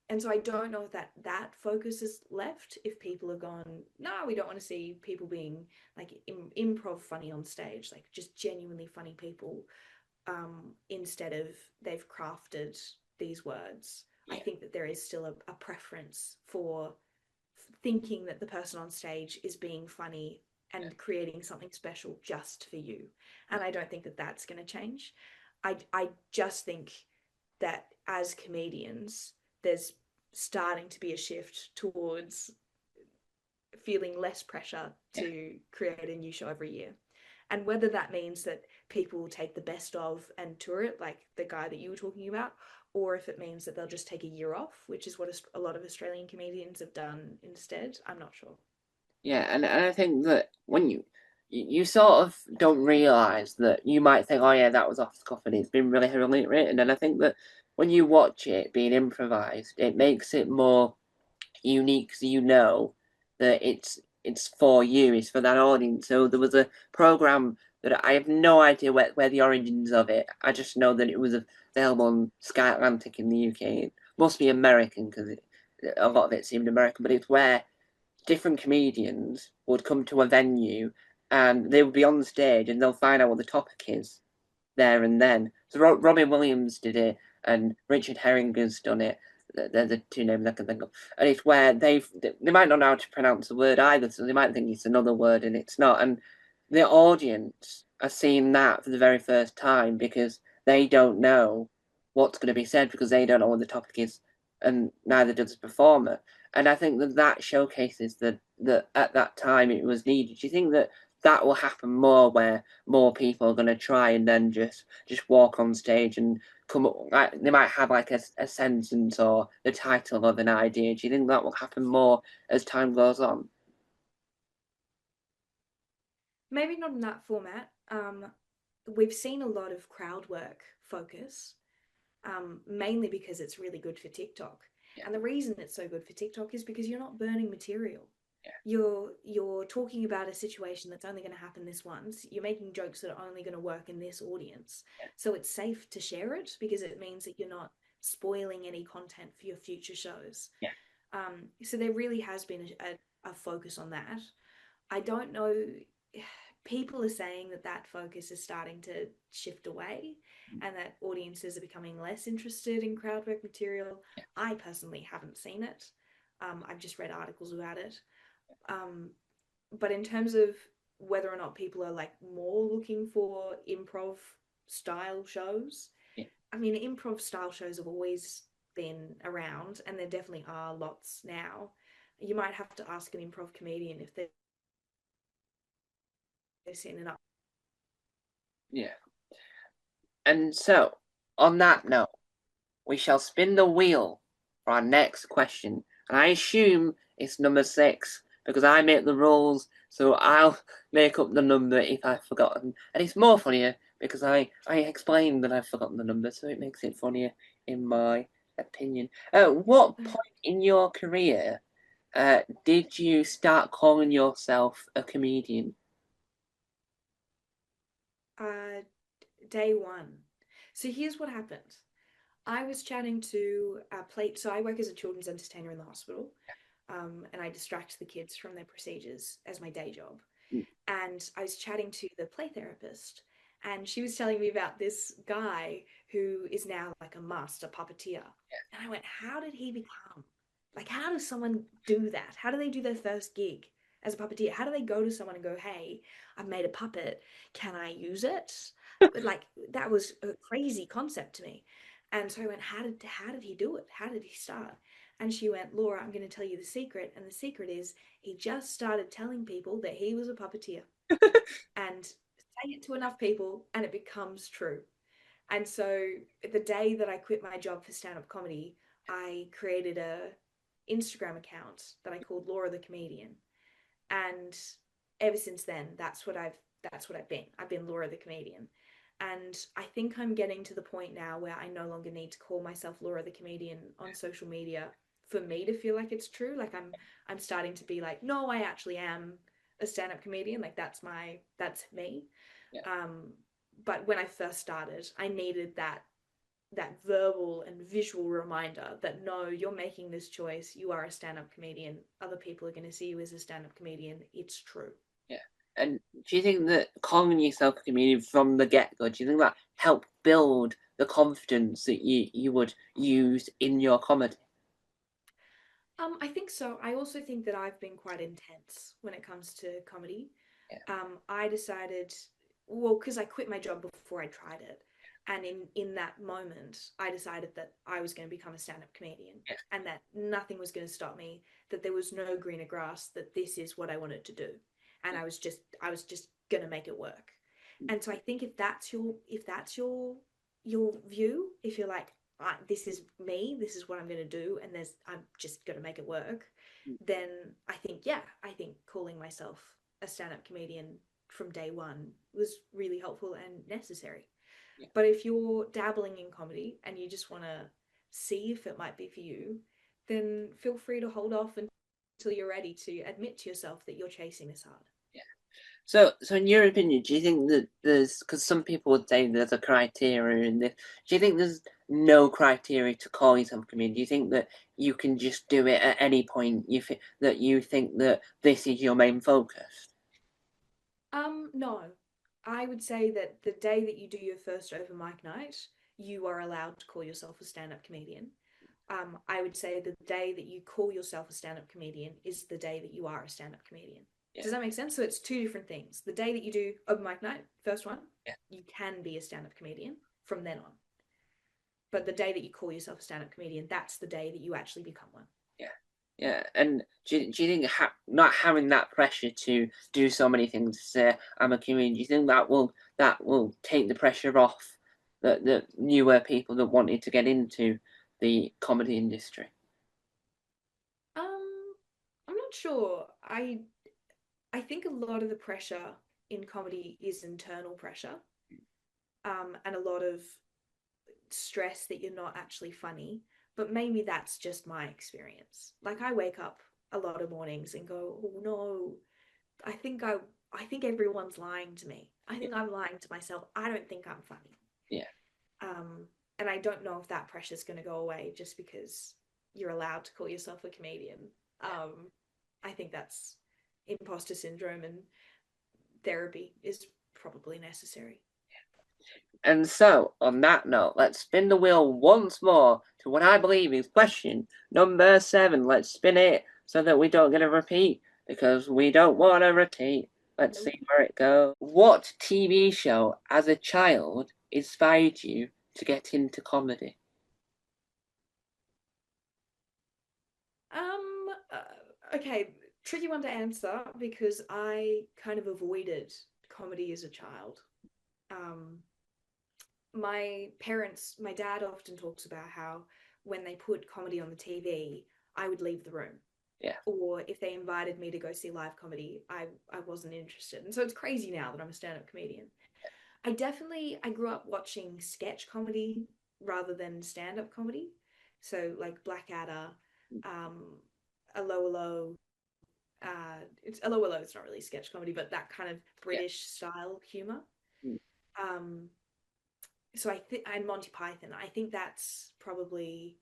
And so I don't know if that focus is left. If people have gone, no, we don't want to see people being like improv funny on stage, like just genuinely funny people. Instead of they've crafted these words, I yeah, think that there is still a preference for thinking that the person on stage is being funny and creating something special just for you. And I don't think that that's going to change. I just think that as comedians, there's starting to be a shift towards feeling less pressure yeah. to create a new show every year. And whether that means that people will take the best of and tour it, like the guy that you were talking about, or if it means that they'll just take a year off, which is what a lot of Australian comedians have done instead, I'm not sure. Yeah, and I think that when you sort of don't realise that you might think, oh yeah, that was off the cuff and it's been really heavily written. And I think that when you watch it being improvised, it makes it more unique because you know that it's for you, it's for that audience. So there was a program that I have no idea where the origins of it. I just know that it was available on Sky Atlantic in the UK. It must be American because a lot of it seemed American, but it's where different comedians would come to a venue and they would be on the stage and they'll find out what the topic is there and then. So Robin Williams did it and Richard Herring's done it. They're the two names I can think of. And it's where they might not know how to pronounce the word either, so they might think it's another word and it's not. And the audience are seeing that for the very first time because they don't know what's going to be said because they don't know what the topic is, and neither does the performer. And I think that showcases that at that time it was needed. Do you think that will happen more where more people are going to try and then just walk on stage and come up like they might have like a sentence or the title of an idea? Do you think that will happen more as time goes on? Maybe not in that format. We've seen a lot of crowd work focus, mainly because it's really good for TikTok. Yeah, And the reason it's so good for TikTok is because you're not burning material. yeah, You're talking about a situation that's only going to happen this once. You're making jokes that are only going to work in this audience. yeah, So it's safe to share it because it means that you're not spoiling any content for your future shows. yeah, So there really has been a focus on that. I don't know. People are saying that that focus is starting to shift away and that audiences are becoming less interested in crowd work material. yeah, I personally haven't seen it. I've just read articles about it. Um, but in terms of whether or not people are like more looking for improv style shows, yeah, I mean, improv style shows have always been around and there definitely are lots now. You might have to ask an improv comedian if they've seen an. yeah. And so, on that note, we shall spin the wheel for our next question. And I assume it's number 6 because I make the rules, so I'll make up the number if I've forgotten. And it's more funnier because I explained that I've forgotten the number, so it makes it funnier in my opinion. At what point in your career did you start calling yourself a comedian? Uh, Day one. So here's what happened. I was chatting to a plate. So I work as a children's entertainer in the hospital, and I distract the kids from their procedures as my day job. Mm, And I was chatting to the play therapist, and she was telling me about this guy who is now like a master puppeteer. And I went, how did he become? Like, how does someone do that? How do they do their first gig as a puppeteer? How do they go to someone and go, hey, I've made a puppet. Can I use it? But like, that was a crazy concept to me. And so I went, how did he do it? How did he start? And she went, Laura, I'm going to tell you the secret. And the secret is he just started telling people that he was a puppeteer and say it to enough people and it becomes true. And so the day that I quit my job for stand-up comedy, I created a Instagram account that I called Laura the Comedian. And ever since then, that's what I've been. I've been Laura the Comedian. And I think I'm getting to the point now where I no longer need to call myself Laura the Comedian on social media for me to feel like it's true. Like I'm starting to be like, no, I actually am a stand-up comedian. Like that's me. yeah, Um, but when I first started, I needed that verbal and visual reminder that no, you're making this choice. You are a stand-up comedian. Other people are going to see you as a stand-up comedian. It's true. yeah. And do you think that calling yourself a comedian from the get-go, do you think that helped build the confidence that you would use in your comedy? I think so. I also think that I've been quite intense when it comes to comedy. Yeah, I decided, well, because I quit my job before I tried it, and in that moment, I decided that I was going to become a stand-up comedian, yeah, and that nothing was going to stop me. That there was no greener grass. That this is what I wanted to do, and I was just going to make it work. And so I think if that's your view, if you're like, this is me, this is what I'm going to do, and I'm just going to make it work, then I think calling myself a stand-up comedian from day one was really helpful and necessary. yeah, But if you're dabbling in comedy and you just want to see if it might be for you, then feel free to hold off until you're ready to admit to yourself that you're chasing this hard. So in your opinion, do you think that there's, because some people would say there's a criteria in this, do you think there's no criteria to call yourself a comedian? Do you think that you can just do it at any point? You think that this is your main focus? No. I would say that the day that you do your first open mic night, you are allowed to call yourself a stand-up comedian. I would say the day that you call yourself a stand-up comedian is the day that you are a stand-up comedian. Yeah, Does that make sense? So it's two different things. The day that you do open mic night, first one, yeah, you can be a stand-up comedian from then on. But the day that you call yourself a stand-up comedian, that's the day that you actually become one. yeah, yeah. And do you think not having that pressure to do so many things, to say I'm a comedian, do you think that will take the pressure off the newer people that wanted to get into the comedy industry? I'm not sure. I think a lot of the pressure in comedy is internal pressure, and a lot of stress that you're not actually funny. But maybe that's just my experience. Like I wake up a lot of mornings and go, "Oh no, I think I I think everyone's lying to me. I Yeah, think I'm lying to myself. I don't think I'm funny." yeah. And I don't know if that pressure is going to go away just because you're allowed to call yourself a comedian. Um, I think that's imposter syndrome, and therapy is probably necessary. And so, on that note, let's spin the wheel once more to what I believe is question number 7. Let's spin it so that we don't get a repeat, because we don't want a repeat. Let's Nope. see where it goes. What TV show as a child inspired you to get into comedy? Okay, tricky one to answer because I kind of avoided comedy as a child. Um, my dad often talks about how when they put comedy on the TV, I would leave the room. Yeah, Or if they invited me to go see live comedy, I wasn't interested. And so it's crazy now that I'm a stand-up comedian. I grew up watching sketch comedy rather than stand-up comedy. So like Blackadder, um, Allo, it's Allo, it's not really sketch comedy, but that kind of yeah, British style humor. mm, Um, so I think and Monty Python. I think that's probably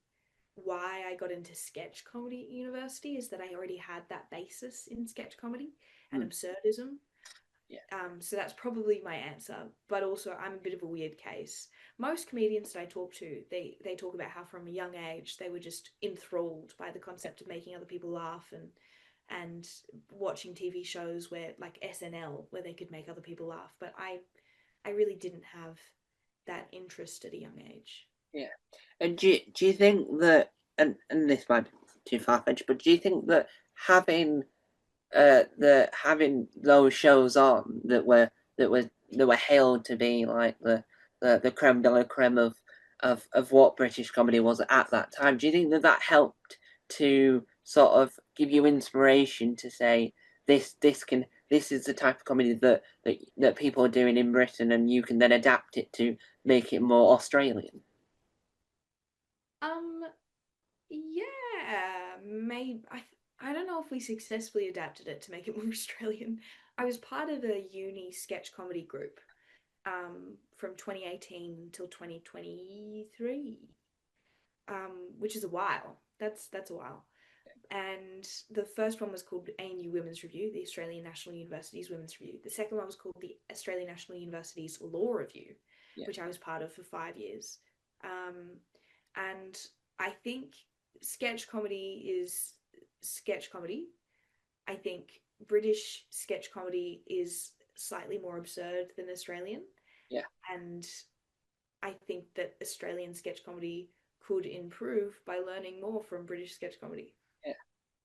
why I got into sketch comedy at university is that I already had that basis in sketch comedy and mm, absurdism. yeah, So that's probably my answer. But also, I'm a bit of a weird case. Most comedians that I talk to, they talk about how from a young age they were just enthralled by the concept of making other people laugh and watching TV shows where like SNL where they could make other people laugh. But I really didn't have that interest at a young age. yeah. And do you think that, and this might be too far-fetched, but do you think that having having those shows on that were hailed to be like the creme de la creme of what British comedy was at that time. Do you think that that helped to sort of give you inspiration to say this is the type of comedy that people are doing in Britain, and you can then adapt it to make it more Australian? Um, yeah, maybe I don't know if we successfully adapted it to make it more Australian. I was part of a uni sketch comedy group from 2018 until 2023, which is a while. That's a while. And the first one was called ANU Women's Review, the Australian National University's Women's Review. The second one was called the Australian National University's Law Review, Yeah, which I was part of for 5 years. And I think sketch comedy is sketch comedy. I think British sketch comedy is slightly more absurd than Australian. yeah, And I think that Australian sketch comedy could improve by learning more from British sketch comedy. yeah.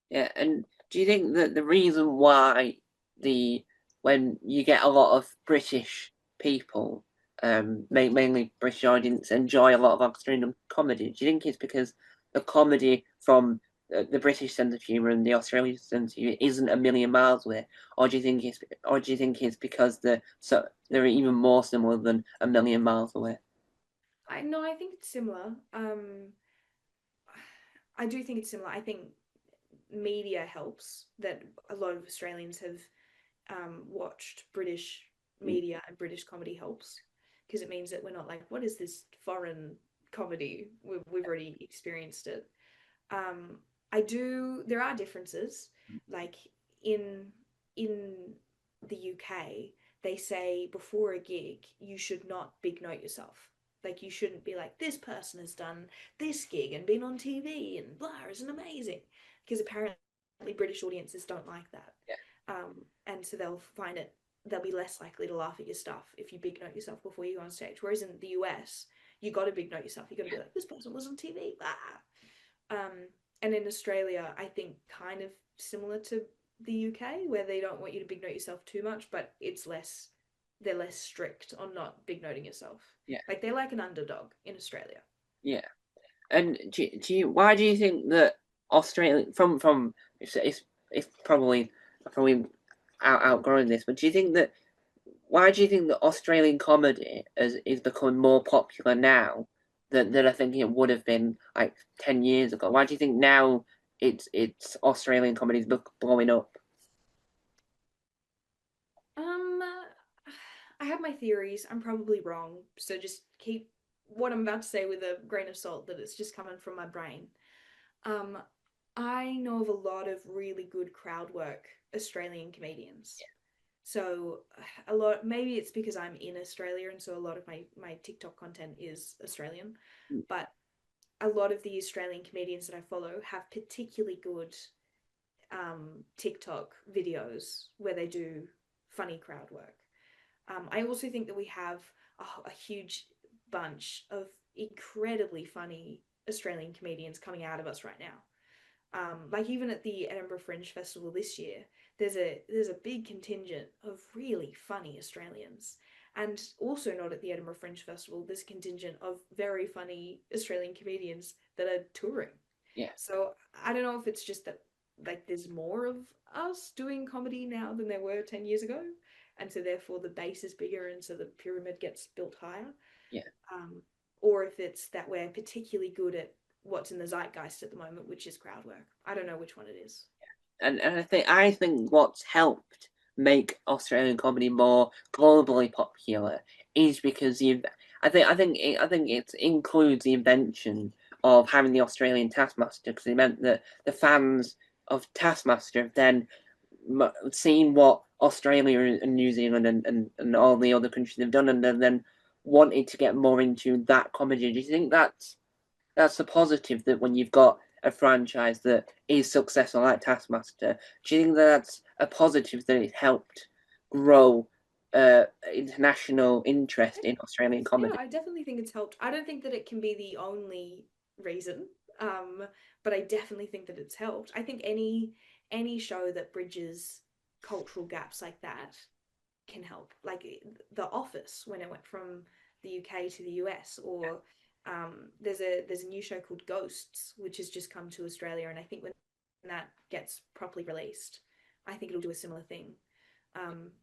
Yeah, and do you think that the reason why the when you get a lot of British people, mainly British audience, enjoy a lot of Australian comedy, do you think it's because the comedy from the British sense of humour and the Australian sense of humour isn't a million miles away, or do you think it's because they're even more similar than a million miles away? I no, I think it's similar. I do think it's similar. I think media helps, that a lot of Australians have watched British media and British comedy helps, because it means that we're not like, what is this foreign comedy? We've already experienced it. Um, there are differences. Like in in the UK, they say before a gig, you should not big note yourself. Like, you shouldn't be like, this person has done this gig and been on TV and blah, isn't amazing. Because apparently British audiences don't like that. Yeah, And so they'll be less likely to laugh at your stuff if you big note yourself before you go on stage. Whereas in the US, you got to big note yourself. You got to be like, this person was on TV. Um, and in Australia, I think kind of similar to the UK, where they don't want you to big note yourself too much, but they're less strict on not big noting yourself. yeah, Like, they're like an underdog in Australia. yeah. And why do you think that Australia from it's probably outgrowing this, but do you think that why do you think that Australian comedy is becoming more popular now than I think it would have been like 10 years ago? Why do you think now it's Australian comedy is blowing up? Um, I have my theories. I'm probably wrong, so just keep what I'm about to say with a grain of salt, that it's just coming from my brain. Um, I know of a lot of really good crowd work Australian comedians. So a lot, maybe it's because I'm in Australia, and so a lot of my TikTok content is Australian, but a lot of the Australian comedians that I follow have particularly good TikTok videos where they do funny crowd work. I also think that we have a huge bunch of incredibly funny Australian comedians coming out of us right now. Like, even at the Edinburgh Fringe Festival this year, there's a big contingent of really funny Australians, and also not at the Edinburgh Fringe Festival, there's a contingent of very funny Australian comedians that are touring. Yeah. So I don't know if it's just that, like, there's more of us doing comedy now than there were 10 years ago, and so therefore the base is bigger, and so the pyramid gets built higher. Yeah. Um, or if it's that we're particularly good at what's in the zeitgeist at the moment, which is crowd work. I don't know which one it is. And I think what's helped make Australian comedy more globally popular is because you I think it includes the invention of having the Australian Taskmaster, because it meant that the fans of Taskmaster have then seen what Australia and New Zealand and all the other countries have done, and then wanted to get more into that comedy. Do you think that's a positive, that when you've got a franchise that is successful like Taskmaster, do you think that that's a positive, that it helped grow international interest in Australian Yeah, comedy? I definitely think it's helped. I don't think that it can be the only reason, but I definitely think that it's helped. I think any show that bridges cultural gaps like that can help. Like The Office, when it went from the UK to the US, or there's a new show called Ghosts, which has just come to Australia, and I think when that gets properly released, I think it'll do a similar thing.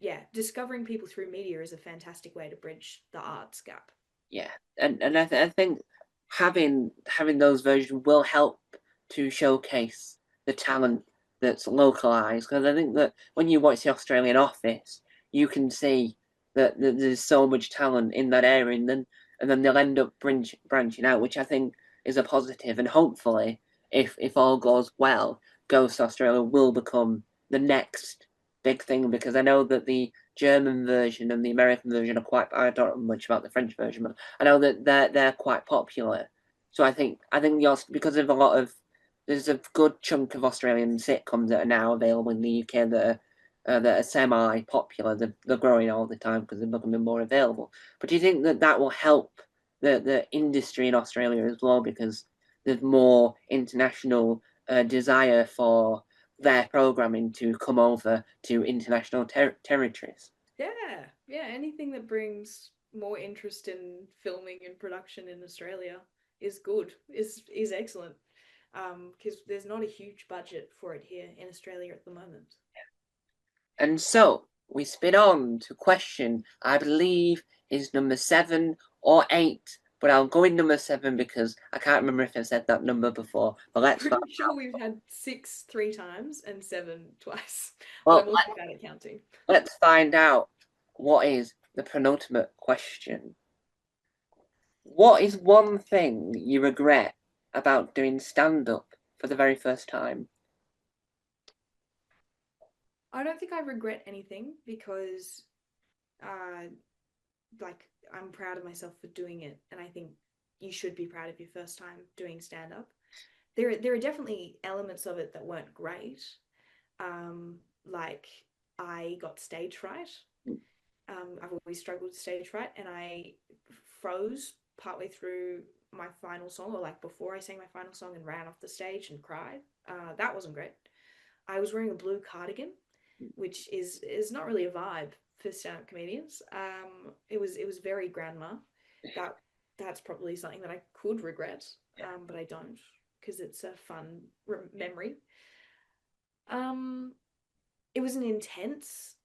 Yeah, discovering people through media is a fantastic way to bridge the arts gap. Yeah, I think having those versions will help to showcase the talent that's localized. Because I think that when you watch the Australian Office, you can see that there's so much talent in that area, and then they'll end up branching out, which I think is a positive. And hopefully, if all goes well, Ghost Australia will become the next big thing, because I know that the German version and the American version are quite. I don't know much about the French version, but I know that they're quite popular. So I think because of a lot of there's a good chunk of Australian sitcoms that are now available in the UK that are semi-popular. They're growing all the time because they're becoming more available. But do you think that will help the industry in Australia as well, because there's more international desire for their programming to come over to international territories? Yeah, yeah, anything that brings more interest in filming and production in Australia is good, is excellent. Because there's not a huge budget for it here in Australia at the moment. And so we spin on to question, I believe, is number 7 or 8 but I'll go in number 7 because I can't remember if I said that number before. But let's find Pretty sure out. we've had 6 3 times and 7 twice, but Well, I'm also bad at counting. let's find out what is the penultimate question. What is one thing you regret about doing stand up for the very first time? I don't think I regret anything because uh like I'm proud of myself for doing it, and I think you should be proud of your first time doing stand up. There are definitely elements of it that weren't great. Like I got stage fright. I've always struggled with stage fright, and I froze partway through my final song, or like before I sang my final song, and ran off the stage and cried. That wasn't great. I was wearing a blue cardigan, which is not really a vibe for stand-up comedians. It was very grandma. That that's probably something that I could regret, Yeah, but I don't because it's a fun memory. Um, it was an intense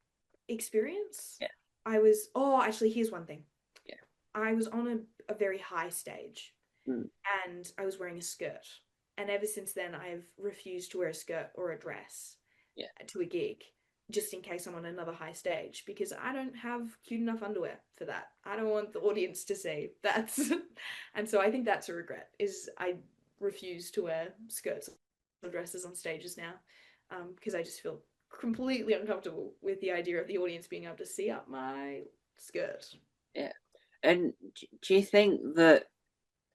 experience. yeah, Actually, here's one thing. yeah. I was on a very high stage Mm, and I was wearing a skirt. And ever since then, I've refused to wear a skirt or a dress yeah, to a gig just in case I'm on another high stage because I don't have cute enough underwear for that. I don't want the audience to see that's and so I think that's a regret is I refuse to wear skirts or dresses on stages now because I just feel completely uncomfortable with the idea of the audience being able to see up my skirt. yeah. And do you think that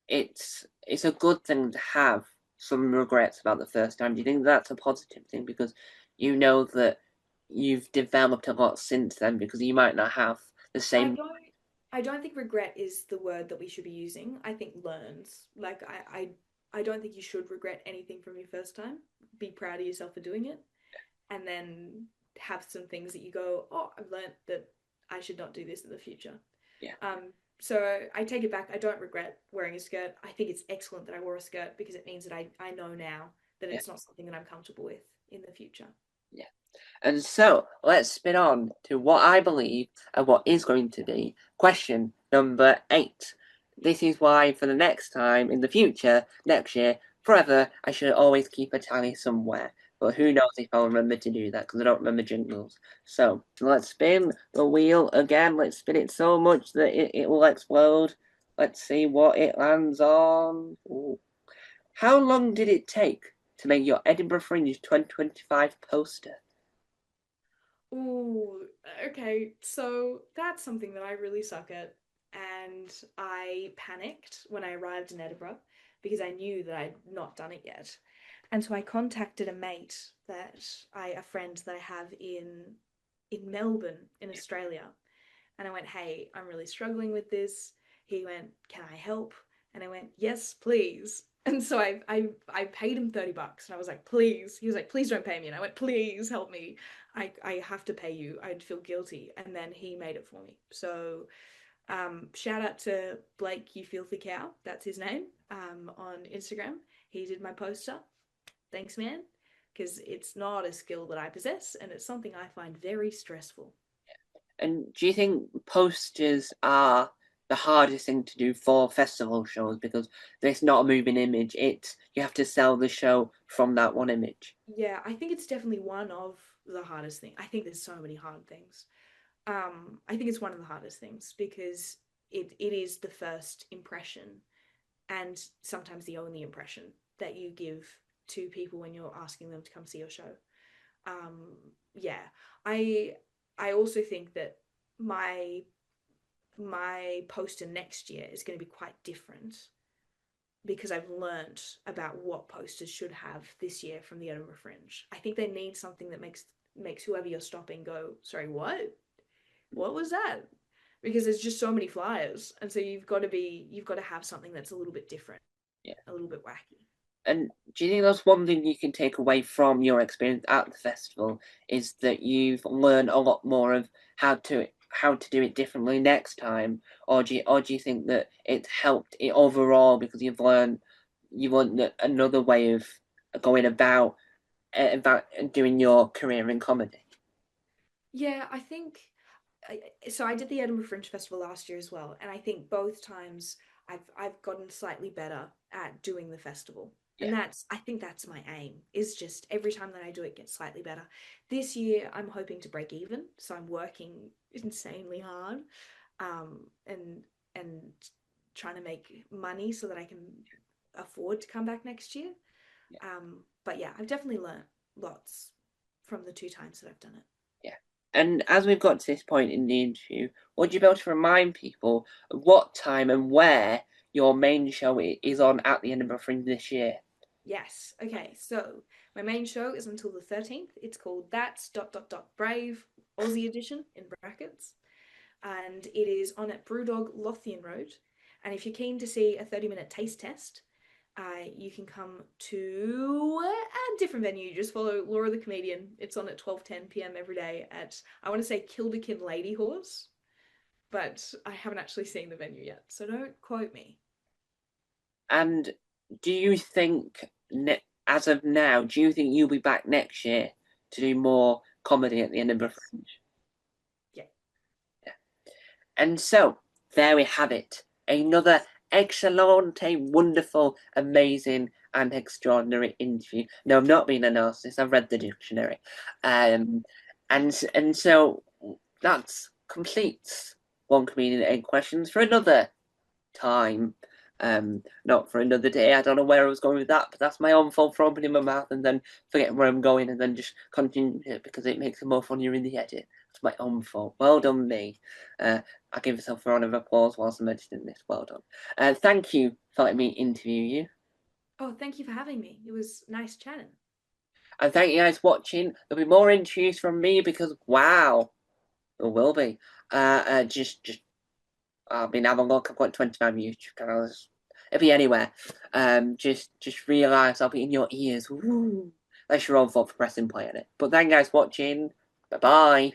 it's a good thing to have some regrets about the first time? Do you think that's a positive thing because you know that you've developed a lot since then because you might not have the I same. don't I don't think regret is the word that we should be using. I think learns. Like I don't think you should regret anything from your first time. Be proud of yourself for doing it and then have some things that you go, "Oh, I've learned that I should not do this in the future." Yeah, So I take it back. I don't regret wearing a skirt. I think it's excellent that I wore a skirt because it means that I know now that yeah, it's not something that I'm comfortable with in the future. yeah. And so let's spin on to what I believe and what is going to be question number 8. This is why for the next time in the future, next year, forever, I should always keep a tally somewhere. But who knows if I'll remember to do that because I don't remember jingles. So let's spin the wheel again. Let's spin it so much that it will explode. Let's see what it lands on. Ooh. How long did it take to make your Edinburgh Fringe 2025 poster? Ooh, okay. So that's something that I really suck at. And I panicked when I arrived in Edinburgh because I knew that I'd not done it yet. And so I contacted a friend that I have in Melbourne in Australia. And I went, "Hey, I'm really struggling with this." He went, "Can I help?" And I went, "Yes, please." And so I paid him $30 and I was like, "Please." He was like, "Please don't pay me." And I went, "Please help me. I have to pay you. I'd feel guilty." And then he made it for me. So shout out to Blake, you filthy cow. That's his name on Instagram. He did my poster. Thanks, man. Because it's not a skill that I possess and it's something I find very stressful. And do you think posters are the hardest thing to do for festival shows because there's not a moving image? It's you have to sell the show from that one image. Yeah, I think it's definitely one of the hardest things. I think there's so many hard things. I think it's one of the hardest things because it is the first impression and sometimes the only impression that you give to people when you're asking them to come see your show. Um, yeah, I I also think that my my poster next year is going to be quite different because I've learned about what posters should have this year from the Edinburgh Fringe. I think they need something that makes whoever you're stopping go, "Sorry, what? What was that?" Because there's just so many flyers, and so you've got to have something that's a little bit different, Yeah. a little bit wacky. And do you think that's one thing you can take away from your experience at the festival is that you've learned a lot more of how to do it differently next time, or do you think that it's helped it overall because you've learned another way of going about doing your career in comedy? Yeah, I think so. I did the Edinburgh Fringe Festival last year as well, and I think both times I've gotten slightly better at doing the festival. And Yeah. I think that's my aim, is just every time that I do it, get slightly better. This year, I'm hoping to break even. So I'm working insanely hard, and trying to make money so that I can afford to come back next year. Yeah. But yeah, I've definitely learned lots from the two times that I've done it. Yeah. And as we've got to this point in the interview, would you be able to remind people of what time and where your main show is on at the Edinburgh Fringe this year? Yes. Okay. So my main show is until the 13th. It's called That's dot dot dot Brave Aussie edition in brackets. And it is on at Brewdog Lothian Road. And if you're keen to see a 30-minute taste test, you can come to a different venue. Just follow Laura the Comedian. It's on at 12:10 p.m. every day at, I want to say, Kilderkin Lady Horse, but I haven't actually seen the venue yet, so don't quote me. And do you think, as of now, do you think you'll be back next year to do more comedy at the Edinburgh Yes. Fringe? Yeah. Yeah. And so, there we have it. Another excellent, wonderful, amazing, and extraordinary interview. No, I'm not being a narcissist. I've read the dictionary. Um, and so that's completes one comedian eight questions for another time. Not for another day. I don't know where I was going with that, but that's my own fault for opening my mouth and then forgetting where I'm going and then just continue it because it makes it more funnier in the edit. It's my own fault. Well done, me. I give myself a round of applause whilst I'm editing this. Well done. Thank you for letting me interview you. Oh, thank you for having me. It was nice chatting. And thank you guys for watching. There'll be more interviews from me because wow, there will be. Just I mean, have a look. I've got 25 YouTube channels. It'll be anywhere. Just realise I'll be in your ears. Woo. That's your own fault for pressing play on it. But thank you guys for watching. Bye bye.